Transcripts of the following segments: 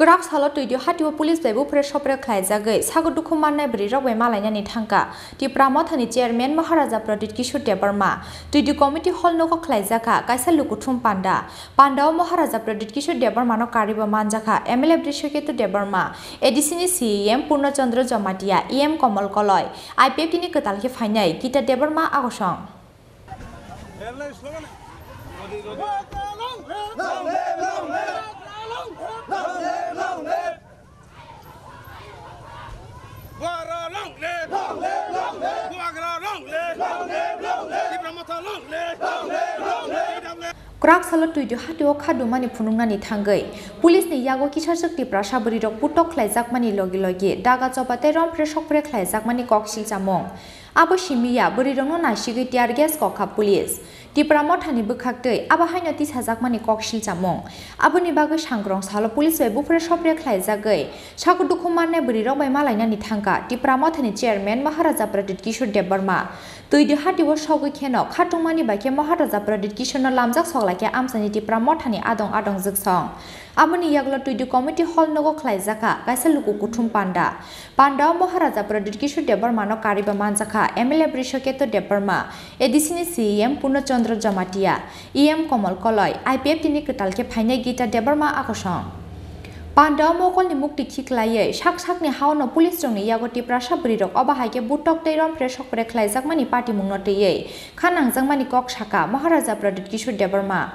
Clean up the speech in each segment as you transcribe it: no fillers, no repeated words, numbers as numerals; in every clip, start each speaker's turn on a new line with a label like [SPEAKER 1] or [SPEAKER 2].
[SPEAKER 1] Grak salo tuidio hatiwa police bebu pre shopre khlai jagai sago dukhu mannai bri rokbai malainani thangka ti pramothani chairman Maharaja Pradit Kishore Debarma tuidio committee hall noko khlai jaka kaisa lukuthum panda pandao Maharaja Pradit Kishore Debarma no kariba manjaka MLA Brishoketu Debarma ADC ni CEM Purnachandra Jamatia EM Komal Koloi IPF ni ketalke phainai Gita Debarma agosong Grak salo tuidio hatiwa khadumani phunungnani thangai police ni yago kisar sakti prasabari rok putok khlaijakmani logi logi daga chopate rom preshok pre khlaijakmani koksil jamong abo shimiya buri rongno nasigei tear gas kokha police Tipramo thani bukhaktei aba haino 30,000 mani koksil jamong aboni bagai sangrong salo police bai bufre shopre khlaijagai sago dukumanne buri rok bai malainani thangka Tipramo thani chairman Maharaja Pradit Kishore Debarma tuidio hatiwa sogoi kheno khatungmani baike Maharaja Pradit Kishore no lamjak soglake amsani Tipramo thani adong jiksong aboni yaglo tuidio committee hall nogo khlaijaka kaisa luku kuthum panda Maharaja Pradit Kishore Debarma no kariba manjaka MLA Brishoketu Debarma ADC ni CEM Purnachandra Jamatia EM Komal Koloi IPF ni ketalke phainai Gita Debarma akosong Pandao mokol ni mukti khiklaye sak ni hauno police rong ni yagoti prasa brirok obahaike butok teirom preshok pre khlaijak mani party mungno teiye khanangjang mani kok saka Maharaja Pradit Kishore Debarma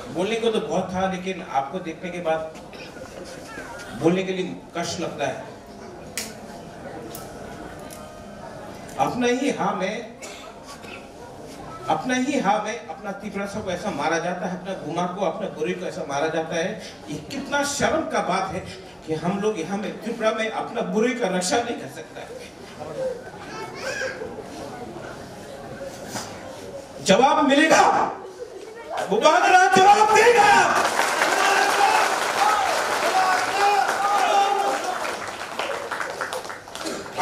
[SPEAKER 2] बोलने को तो बहुत था लेकिन आपको देखने के बाद बोलने के लिए कष्ट लगता है अपना ही हाँ में अपना तीव्रता को ऐसा मारा जाता है अपना गुमा को अपना बुरे को ऐसा मारा जाता है ये कितना शर्म का बात है कि हम लोग यहाँ में त्रिपुरा में अपना बुरे का रक्षा नहीं कर सकता है जवाब मिलेगा मुबादला जवाब देगा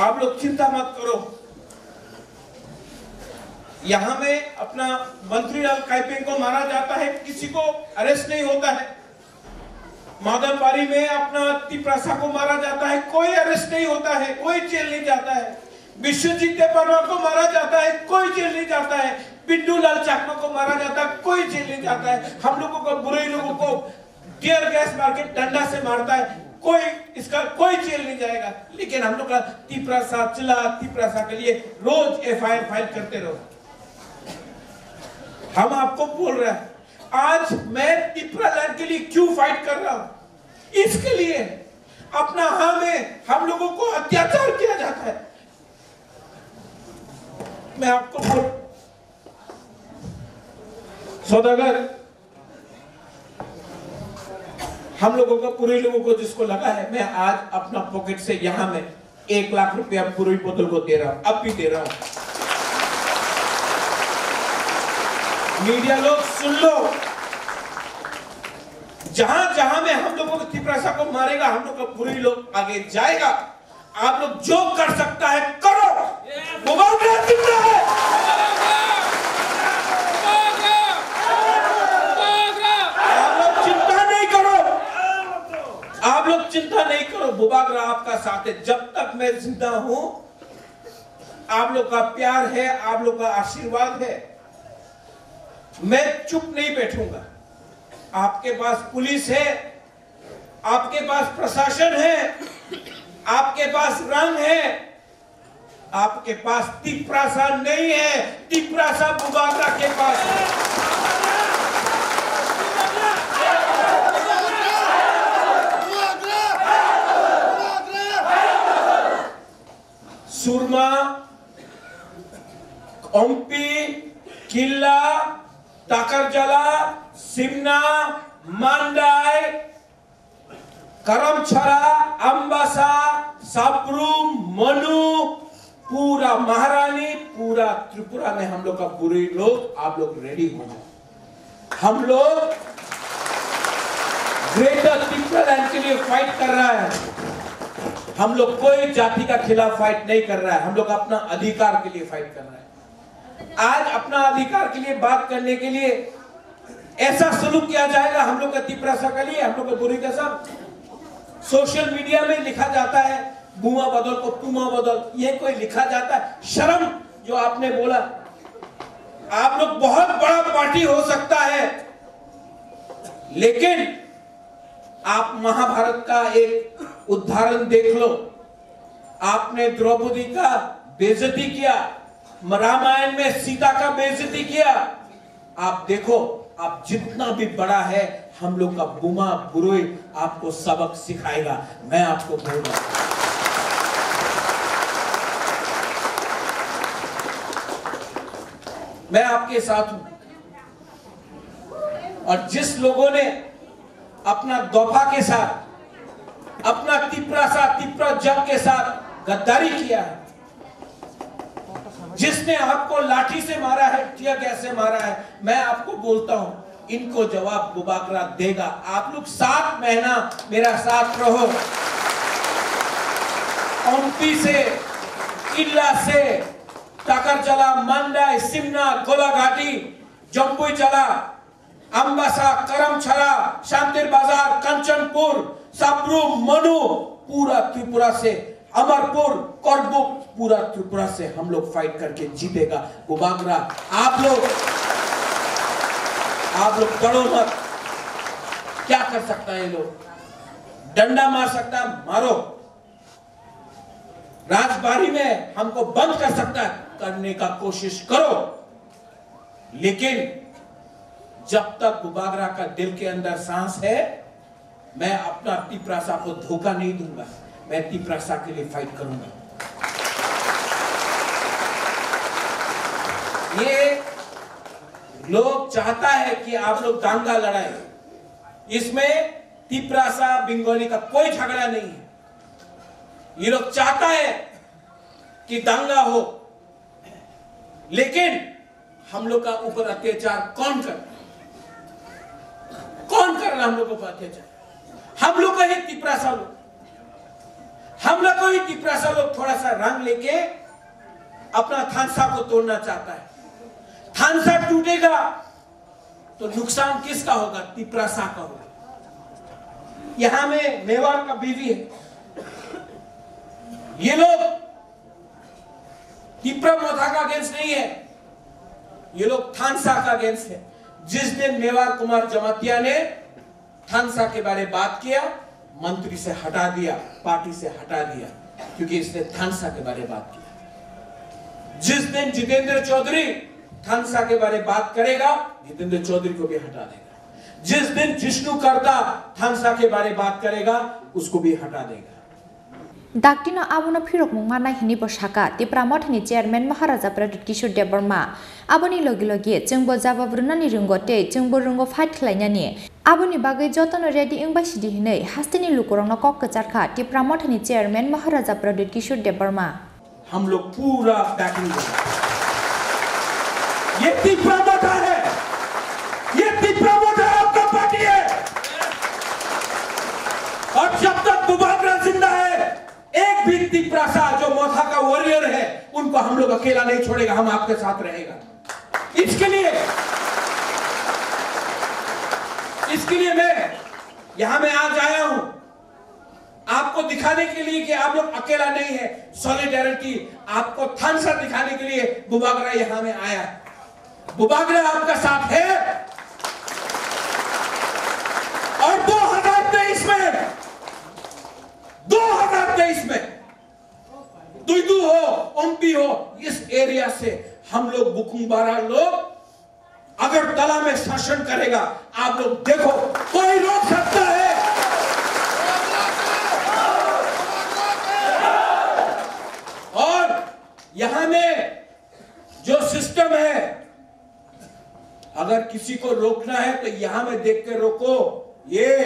[SPEAKER 2] आप लोग चिंता मत करो यहां में अपना मंत्री लाल काइपेंग को मारा जाता है किसी को अरेस्ट नहीं होता है मादनबाड़ी में अपना तिप्रासा को मारा जाता है कोई अरेस्ट नहीं होता है कोई जेल नहीं जाता है विश्वजीत देवबर्मा को मारा जाता है कोई जेल नहीं जाता है पिंडू लाल चाकमा को मारा जाता है कोई जेल नहीं जाता है हम लोगों को बुरे लोगों को टीयर गैस मार के डंडा से मारता है कोई जेल नहीं जाएगा लेकिन हम लोग का तिप्रासा के लिए रोज FIR फाइल करते रहो हम आपको बोल रहे हैं आज मैं तिप्रा लैंड के लिए क्यों फाइट कर रहा हूं इसके लिए अपना हम लोगों को अत्याचार किया जाता है मैं आपको सौदागर हम लोगों को पूरे लोगों को जिसको लगा है मैं आज अपना पॉकेट से यहां में 1 लाख रुपया पूरी बोतल को दे रहा हूं अब भी दे रहा हूं मीडिया लोग सुन लो जहां में हम लोगों को तिप्रासा को मारेगा हम लोग का पूरे लोग आगे जाएगा आप लोग जो कर सकता है करो मुबारक जिंदा है आप लोग चिंता नहीं करो बुबागरा आपका साथ है जब तक मैं जिंदा हूं आप लोग का प्यार है आप लोग का आशीर्वाद है मैं चुप नहीं बैठूंगा आपके पास पुलिस है आपके पास प्रशासन है आपके पास रंग है आपके पास तिप्रासा नहीं है तिप्रासा बुबागरा के पास है सुरमा ओम्पी किल्ला टाकरजला सिमना मांडाई करमछड़ा अंबासा साबरूम मनु पूरा महारानी पूरा त्रिपुरा में हम लोग का पूरे लोग आप लोग रेडी हो जाओ हम लोग ग्रेटर त्रिपुरा लैंड के लिए फाइट कर रहा है हम लोग कोई जाति का खिलाफ फाइट नहीं कर रहा है हम लोग अपना अधिकार के लिए फाइट कर रहा है आज अपना अधिकार के लिए बात करने के लिए ऐसा सलूक किया जाएगा हम लोग का तिप्रासा के लिए हम लोग का बुरी का सब सोशल मीडिया में लिखा जाता है बुमा बदल को पुमा बदल, ये कोई लिखा जाता है? शर्म जो आपने बोला। आप लोग बहुत बड़ा पार्टी हो सकता है, लेकिन आप महाभारत का एक उदाहरण देख लो। आपने द्रौपदी का बेइज्जती किया, रामायण में सीता का बेइज्जती किया। आप देखो, आप जितना भी बड़ा है, हम लोग का बुमा बुरोई आपको सबक सिखाएगा। मैं आपको बोल रहा हूं, मैं आपके साथ हूं। और जिस लोगों ने अपना दोफा के साथ, अपना तिपरा जग के साथ गद्दारी किया है, जिसने आपको लाठी से मारा है, टियर गैस से मारा है, मैं आपको बोलता हूं, इनको जवाब बुबागरा देगा। आप लोग 7 महीना मेरा साथ रहो। ओमपी से, इल्ला से, टाकरजला, मंडाई, सिमना, गोलाघाटी, जम्बुई चला, अंबासा, करमछला, शांतिर बाजार, कंचनपुर, साब्रू, मनु, पूरा त्रिपुरा से, अमरपुर, करबुक, पूरा त्रिपुरा से हम लोग फाइट करके जीतेगा। बुबागरा आप लोग डरो मत। क्या कर सकता है ये लोग? डंडा मार सकता है, मारो। राजबारी में हमको बंद कर सकता है, करने का कोशिश करो। लेकिन जब तक बुबागरा का दिल के अंदर सांस है, मैं अपना तिपरासा को धोखा नहीं दूंगा। मैं तिपरासा के लिए फाइट करूंगा। ये लोग चाहता है कि आप लोग दांगा लड़ाएं। इसमें तिपरासा बंगाली का कोई झगड़ा नहीं है। ये लोग चाहता है कि दांगा हो, लेकिन हम लोग का ऊपर अत्याचार कौन कर रहा? हम लोग को अत्याचार हम लोग का ही तिपरासा लोग, हम लोग को ही तिपरासा लोग थोड़ा सा रंग लेके अपना थानसा को तोड़ना चाहता है। थानसा टूटेगा तो नुकसान किसका होगा? तिपरासा का होगा। यहां में मेवाड़ का बीवी है। ये लोग तिपरा मोथा का अगेंस्ट नहीं है, ये लोग थानसा का अगेंस्ट है। जिस दिन मेवाड़ कुमार जमातिया ने थानसा के बारे में बात किया, मंत्री से हटा दिया, पार्टी से हटा दिया, क्योंकि इसने थानसा के बारे में बात किया। जिस दिन जितेंद्र चौधरी थानसा के बारे में बात करेगा, जितेंद्र चौधरी को भी हटा देगा। जिस दिन जिष्णु करता थानसा के बारे में बात करेगा, उसको भी हटा देगा।
[SPEAKER 1] दाक्टिना आबुना फिरक मुंगमाना हिनी बसाका तिप्रा मठनि चेयरमैन महाराजा प्रदीप किशोर देबबर्मा आबुनि लगे लगे जोंबो जाबाब्रुनानि रोंगते जोंबो रोंगो फाइट खालायनानि आबुनि बागै जतन रेडी इंबासिदि हिनै हास्तिनि लुकरंनो कक कचारखा तिप्रा मठनि चेयरमैन महाराजा प्रदीप किशोर देबबर्मा।
[SPEAKER 2] हम लोग पूरा बैकिंग देंगे। ये तिप्रा मोथा है, ये तिप्रा मोथा आपका पार्टी है। और जब तक बुबागरा जिंदा है, एक भी तिपरासा जो मोथा का वॉरियर है, उनको हम लोग अकेला नहीं छोड़ेगा, हम आपके साथ रहेगा। इसके लिए मैं यहां में आज आया हूं, आपको दिखाने के लिए कि आप लोग अकेला नहीं है। सॉलिडेरिटी आपको थानसा दिखाने के लिए बुबागरा यहां में आया है। बुबागरा आपका साथ है। और 2023 में दुईदू हो, ओमपी हो, इस एरिया से हम लोग बुकुंबारा लोग अगरतला में शासन करेगा। आप लोग देखो, कोई रोक सकता है? और यहां में जो सिस्टम है, अगर किसी को रोकना है तो यहां में देख के रोको। ये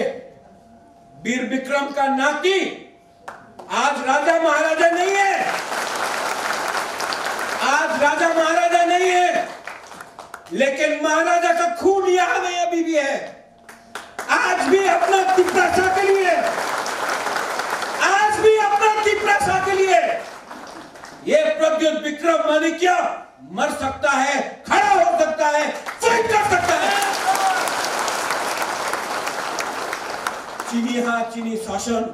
[SPEAKER 2] वीर विक्रम का नाती आज राजा महाराजा नहीं है, आज राजा महाराजा नहीं है, लेकिन महाराजा का खून यहां में अभी भी है। आज भी अपना तिपरासा के लिए, आज भी अपना तिपरासा के लिए ये प्रद्युत विक्रम माणिक्य मर सकता है, खड़ा हो सकता है, फाइट कर सकता है। चिनी चीनी शासन,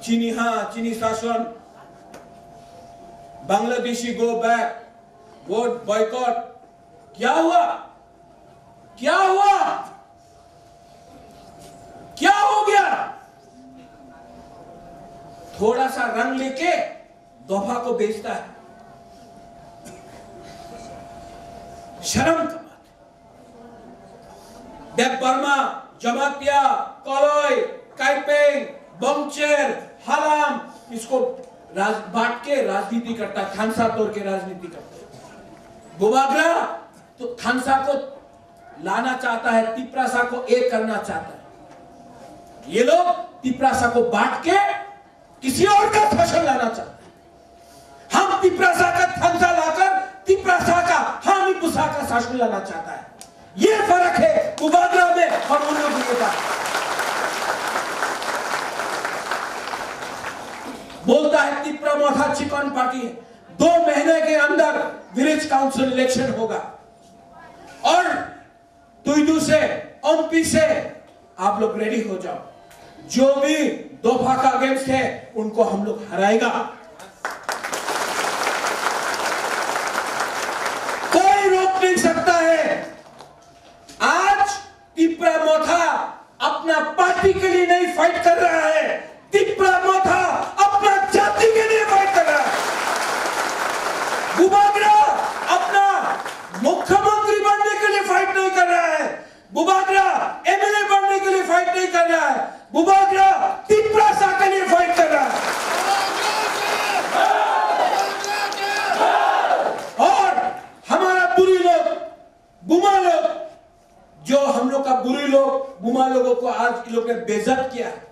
[SPEAKER 2] चीनी शासन, Bangladeshi go back, vote boycott, क्या हुआ? क्या हुआ? क्या हो गया? थोड़ा सा रंग लेके दोफा को बेचता है। शर्म का बात। देबबर्मा, जमातिया, कलोई, काइपेंग, बंगचेर, हलाम, इसको बांट के राजनीति करता है, खानसा तोड़ के राजनीति करता है। बुबागरा तो खानसा को लाना चाहता है, तिपरासा को एक करना चाहता है। ये लोग तिपरासा को बांट के किसी और का शासन लाना चाहते हैं। हम तिपरासा का खानसा लाकर तिपरासा का हामिपुसा का शासन लाना चाहता है। ये फर्क है बुबागरा में और उन लोगों के पास। बोलता है तिपरा मोथा चिकन पार्टी है। 2 महीने के अंदर विलेज काउंसिल इलेक्शन होगा और तुइदू से, ओमपी से आप लोग रेडी हो जाओ। जो भी दोफा का अगेंस्ट है उनको हम लोग हराएगा। कोई रोक नहीं सकता है। आज तिपरा मोथा अपना पार्टी के लिए नहीं फाइट कर रहा है, तिपरा मोथा अपना जाति के लिए फाइट कर रहा है। बुबागरा अपना मुख्यमंत्री बनने के लिए फाइट नहीं कर रहा है, बुबागरा एमएलए बनने के लिए फाइट नहीं कर रहा है, बुबागरा तिपरासा के लिए फाइट कर रहा है। और हमारा बुरी लोग, बुमा लोग, जो हम लोग का बुरी लोग, बुमा लोगों को आज इन लोग ने बेइज्जत किया है।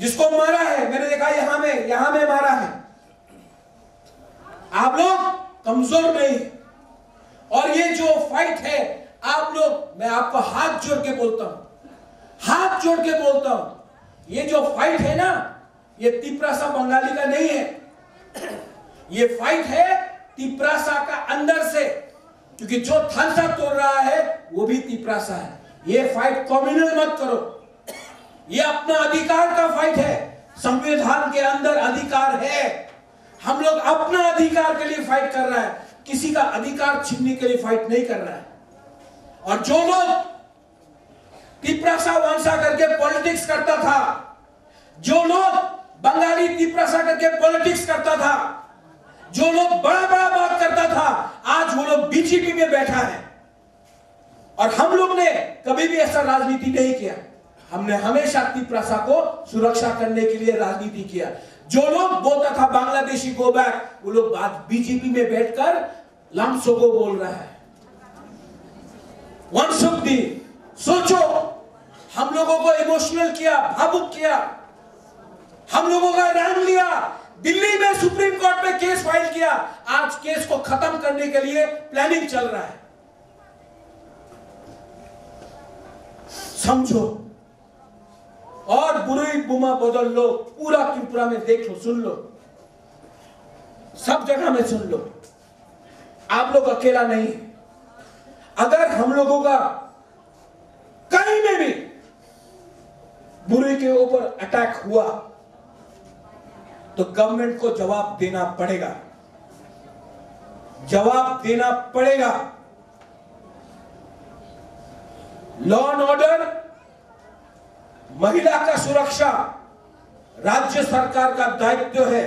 [SPEAKER 2] जिसको मारा है, मैंने देखा यहां में मारा है। आप लोग कमजोर नहीं। और ये जो फाइट है, आप लोग, मैं आपको हाथ जोड़ के बोलता हूं, हाथ जोड़ के बोलता हूं, ये जो फाइट है ना, ये तिपरासा बंगाली का नहीं है। ये फाइट है तिपरासा का अंदर से, क्योंकि जो थानसा तोड़ रहा है वो भी तिपरासा है। ये फाइट कम्युनल मत करो, ये अपना अधिकार का फाइट है। संविधान के अंदर अधिकार है। हम लोग अपना अधिकार के लिए फाइट कर रहा है, किसी का अधिकार छीनने के लिए फाइट नहीं कर रहा है। और जो लोग तिपरासा वंशा करके पॉलिटिक्स करता था, जो लोग बंगाली तिपरासा करके पॉलिटिक्स करता था, जो लोग बड़ा बड़ा बात करता था, आज वो लोग बीजेपी में बैठा है। और हम लोग ने कभी भी ऐसा राजनीति नहीं किया। हमने हमेशा तिपरासा को सुरक्षा करने के लिए राजनीति किया। जो लोग बोलता था बांग्लादेशी गो बैक, वो लोग आज बीजेपी में बैठकर लामसोगो बोल रहा है। वंशुद्धि, सोचो, हम लोगों को इमोशनल किया, भावुक किया, हम लोगों का रैंक लिया, दिल्ली में सुप्रीम कोर्ट में केस फाइल किया। आज केस को खत्म करने के लिए प्लानिंग चल रहा है। समझो और बुरी बुमा बदल लो। पूरा त्रिपुरा में देख लो, सुन लो, सब जगह में सुन लो। आप लोग अकेला नहीं। अगर हम लोगों का कहीं में भी बुरी के ऊपर अटैक हुआ तो गवर्नमेंट को जवाब देना पड़ेगा, जवाब देना पड़ेगा। लॉ एंड ऑर्डर, महिला का सुरक्षा राज्य सरकार का दायित्व है।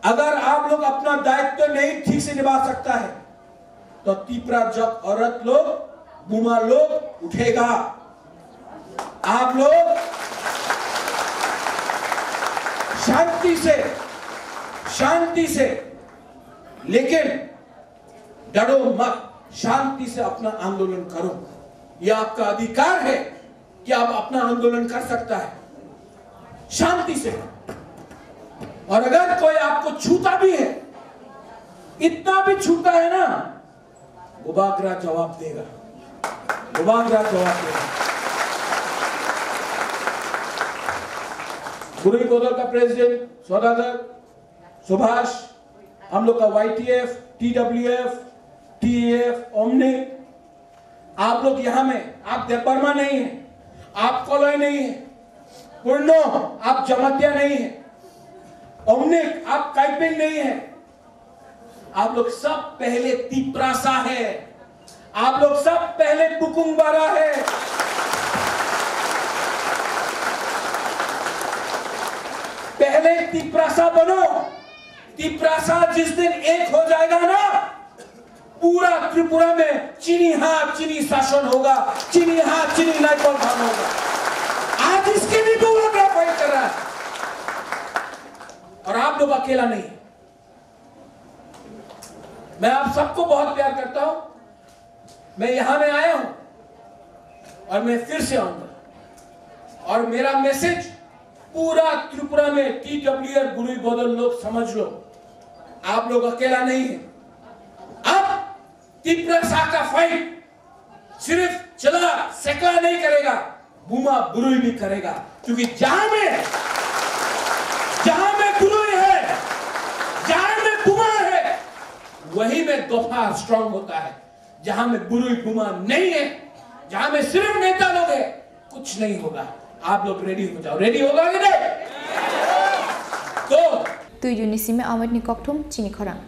[SPEAKER 2] अगर आप लोग अपना दायित्व नहीं ठीक से निभा सकता है तो तिपरा जब औरत लोग, बुमा लोग उठेगा। आप लोग शांति से, लेकिन डरो मत, शांति से अपना आंदोलन करो। यह आपका अधिकार है कि आप अपना आंदोलन कर सकता है शांति से। और अगर कोई आपको छूता भी है, इतना भी छूता है ना, बुबागरा जवाब देगा, बुबागरा जवाब देगा। बुरी कोदल का प्रेसिडेंट सौदागर सुभाष, हम लोग का YTF, TWF, TAF, ओमनी, आप लोग यहां में, आप देबबर्मा नहीं है, आप कोलोई नहीं है, पुर्नो आप जमातिया नहीं है, ओमनिक आप काइपिंग नहीं है, आप लोग सब पहले तिप्रासा है, आप लोग सब पहले बुकुंबारा है। पहले तिप्रासा बनो। तिप्रासा जिस दिन एक हो जाएगा ना, पूरा त्रिपुरा में चीनी हाथ चीनी शासन होगा, चीनी हाथ चीनी नाइपल भाग होगा। आज इसके भी पूरा फाइट कर रहा है और आप लोग अकेला नहीं। मैं आप सबको बहुत प्यार करता हूं। मैं यहां में आया हूं और मैं फिर से आऊंगा और मेरा मैसेज पूरा त्रिपुरा में TWR गुरुई बदल लोग समझ लो, आप लोग अकेला नहीं है। अब तिप्रासा का फाइट सिर्फ चला सेकला नहीं करेगा, बुमा बुरुई भी करेगा, क्योंकि जहां में गुरुई है, जहां में बुमा है, वही में दोफा स्ट्रांग होता है। जहां में बुरुई बुमा नहीं है, जहां में सिर्फ नेता लोग है, कुछ नहीं होगा। आप लोग रेडी हो जाओ। रेडी होगा कि नहीं? तो
[SPEAKER 1] युनिसी में आमद निकॉक्टुम चीनी खरांग।